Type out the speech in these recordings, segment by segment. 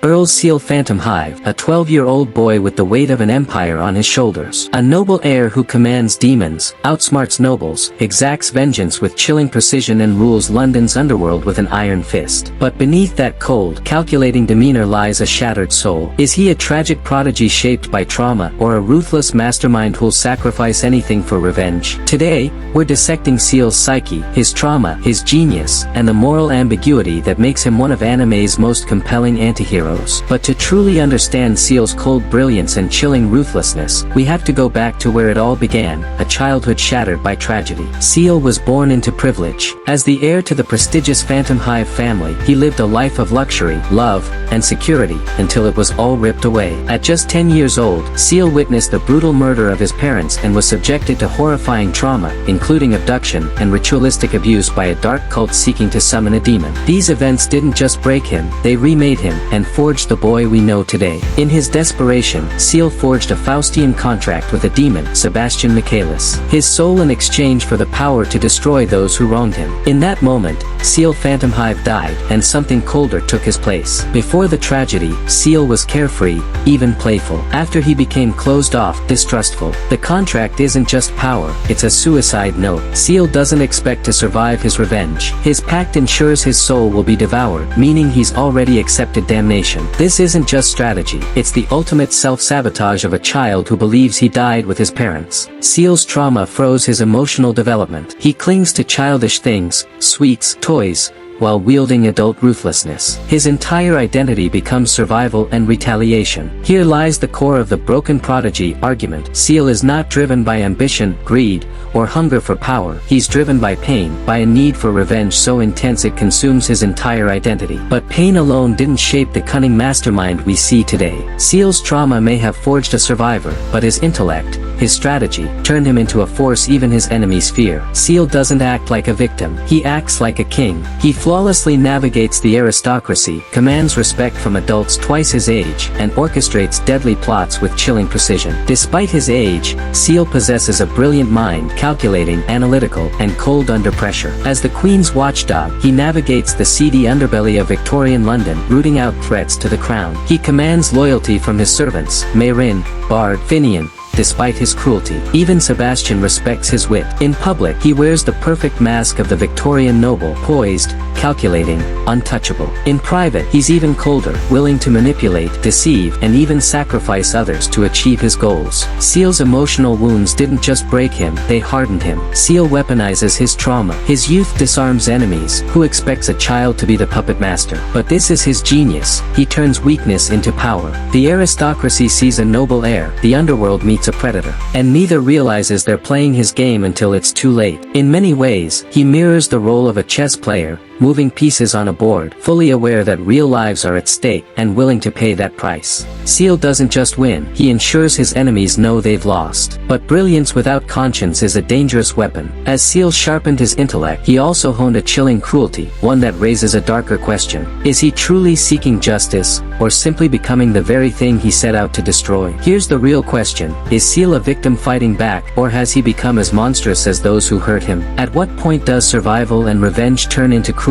Earl Ciel Phantomhive, a 12-year-old boy with the weight of an empire on his shoulders. A noble heir who commands demons, outsmarts nobles, exacts vengeance with chilling precision and rules London's underworld with an iron fist. But beneath that cold, calculating demeanor lies a shattered soul. Is he a tragic prodigy shaped by trauma, or a ruthless mastermind who'll sacrifice anything for revenge? Today, we're dissecting Ciel's psyche, his trauma, his genius, and the moral ambiguity that makes him one of anime's most compelling antiheroes. But to truly understand Ciel's cold brilliance and chilling ruthlessness, we have to go back to where it all began, a childhood shattered by tragedy. Ciel was born into privilege. As the heir to the prestigious Phantomhive family, he lived a life of luxury, love, and security, until it was all ripped away. At just 10 years old, Ciel witnessed the brutal murder of his parents and was subjected to horrifying trauma, including abduction and ritualistic abuse by a dark cult seeking to summon a demon. These events didn't just break him, they remade him, and forged the boy we know today. In his desperation, Ciel forged a Faustian contract with a demon, Sebastian Michaelis, his soul in exchange for the power to destroy those who wronged him. In that moment, Ciel Phantomhive died, and something colder took his place. Before the tragedy, Ciel was carefree, even playful. After he became closed off, distrustful. The contract isn't just power, it's a suicide note. Ciel doesn't expect to survive his revenge. His pact ensures his soul will be devoured, meaning he's already accepted damnation. This isn't just strategy, it's the ultimate self-sabotage of a child who believes he died with his parents. Ciel's trauma froze his emotional development. He clings to childish things, sweets, toys, while wielding adult ruthlessness. His entire identity becomes survival and retaliation. Here lies the core of the broken prodigy argument. Ciel is not driven by ambition, greed, or hunger for power. He's driven by pain, by a need for revenge so intense it consumes his entire identity. But pain alone didn't shape the cunning mastermind we see today. Ciel's trauma may have forged a survivor, but his intellect, his strategy, turned him into a force even his enemies fear. Ciel doesn't act like a victim. He acts like a king. He flawlessly navigates the aristocracy, commands respect from adults twice his age, and orchestrates deadly plots with chilling precision. Despite his age, Ciel possesses a brilliant mind, calculating, analytical, and cold under pressure. As the Queen's watchdog, he navigates the seedy underbelly of Victorian London, rooting out threats to the crown. He commands loyalty from his servants, Mayrin, Bard, Finian. Despite his cruelty, even Sebastian respects his wit. In public, he wears the perfect mask of the Victorian noble, poised, calculating, untouchable. In private, he's even colder, willing to manipulate, deceive, and even sacrifice others to achieve his goals. Ciel's emotional wounds didn't just break him, they hardened him. Ciel weaponizes his trauma. His youth disarms enemies. Who expects a child to be the puppet master? But this is his genius. He turns weakness into power. The aristocracy sees a noble heir, the underworld meets a predator, and neither realizes they're playing his game until it's too late. In many ways, he mirrors the role of a chess player, moving pieces on a board, fully aware that real lives are at stake, and willing to pay that price. Ciel doesn't just win, he ensures his enemies know they've lost. But brilliance without conscience is a dangerous weapon. As Ciel sharpened his intellect, he also honed a chilling cruelty, one that raises a darker question. Is he truly seeking justice, or simply becoming the very thing he set out to destroy? Here's the real question: is Ciel a victim fighting back, or has he become as monstrous as those who hurt him? At what point does survival and revenge turn into cruelty?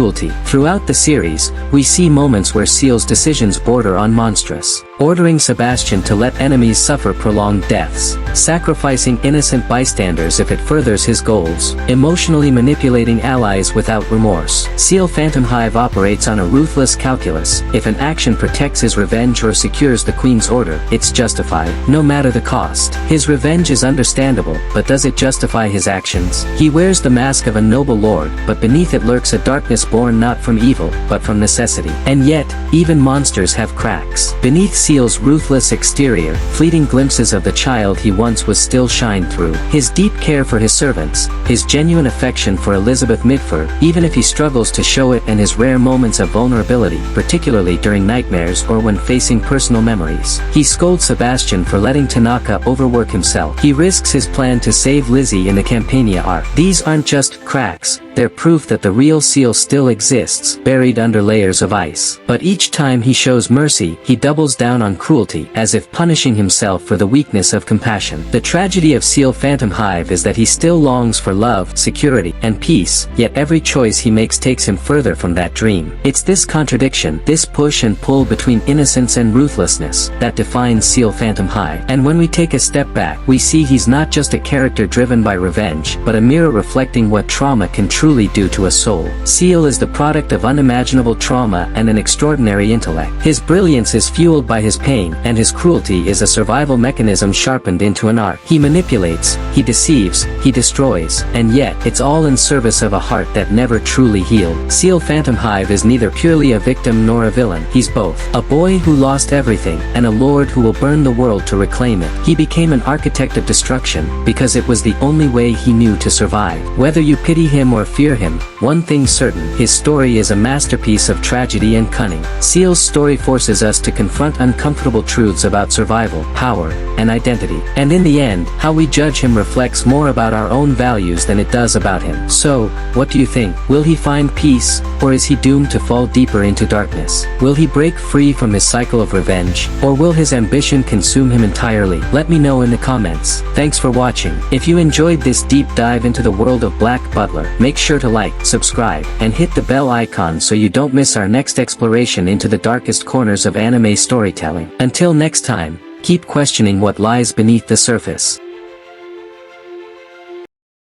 Throughout the series, we see moments where Ciel's decisions border on monstrous. Ordering Sebastian to let enemies suffer prolonged deaths, sacrificing innocent bystanders if it furthers his goals, emotionally manipulating allies without remorse. Ciel Phantomhive operates on a ruthless calculus. If an action protects his revenge or secures the Queen's order, it's justified, no matter the cost. His revenge is understandable, but does it justify his actions? He wears the mask of a noble lord, but beneath it lurks a darkness born not from evil, but from necessity. And yet, even monsters have cracks. Beneath Ciel's ruthless exterior, fleeting glimpses of the child he once was still shine through. His deep care for his servants, his genuine affection for Elizabeth Midford, even if he struggles to show it, and his rare moments of vulnerability, particularly during nightmares or when facing personal memories. He scolds Sebastian for letting Tanaka overwork himself. He risks his plan to save Lizzie in the Campania arc. These aren't just cracks, they're proof that the real Ciel still exists, buried under layers of ice. But each time he shows mercy, he doubles down on cruelty, as if punishing himself for the weakness of compassion. The tragedy of Ciel Phantomhive is that he still longs for love, security, and peace, yet every choice he makes takes him further from that dream. It's this contradiction, this push and pull between innocence and ruthlessness, that defines Ciel Phantomhive. And when we take a step back, we see he's not just a character driven by revenge, but a mirror reflecting what trauma can truly do to a soul. Ciel is the product of unimaginable trauma and an extraordinary intellect. His brilliance is fueled by his pain, and his cruelty is a survival mechanism sharpened into an art. He manipulates, he deceives, he destroys, and yet, it's all in service of a heart that never truly healed. Ciel Phantomhive is neither purely a victim nor a villain. He's both. A boy who lost everything, and a lord who will burn the world to reclaim it. He became an architect of destruction, because it was the only way he knew to survive. Whether you pity him or fear him, one thing's certain, his story is a masterpiece of tragedy and cunning. Ciel's story forces us to confront uncomfortable truths about survival, power, and identity. And in the end, how we judge him reflects more about our own values than it does about him. So, what do you think? Will he find peace, or is he doomed to fall deeper into darkness? Will he break free from his cycle of revenge, or will his ambition consume him entirely? Let me know in the comments. Thanks for watching. If you enjoyed this deep dive into the world of Black Butler, make sure to like, subscribe, and hit the bell icon so you don't miss our next exploration into the darkest corners of anime storytelling. Until next time, keep questioning what lies beneath the surface.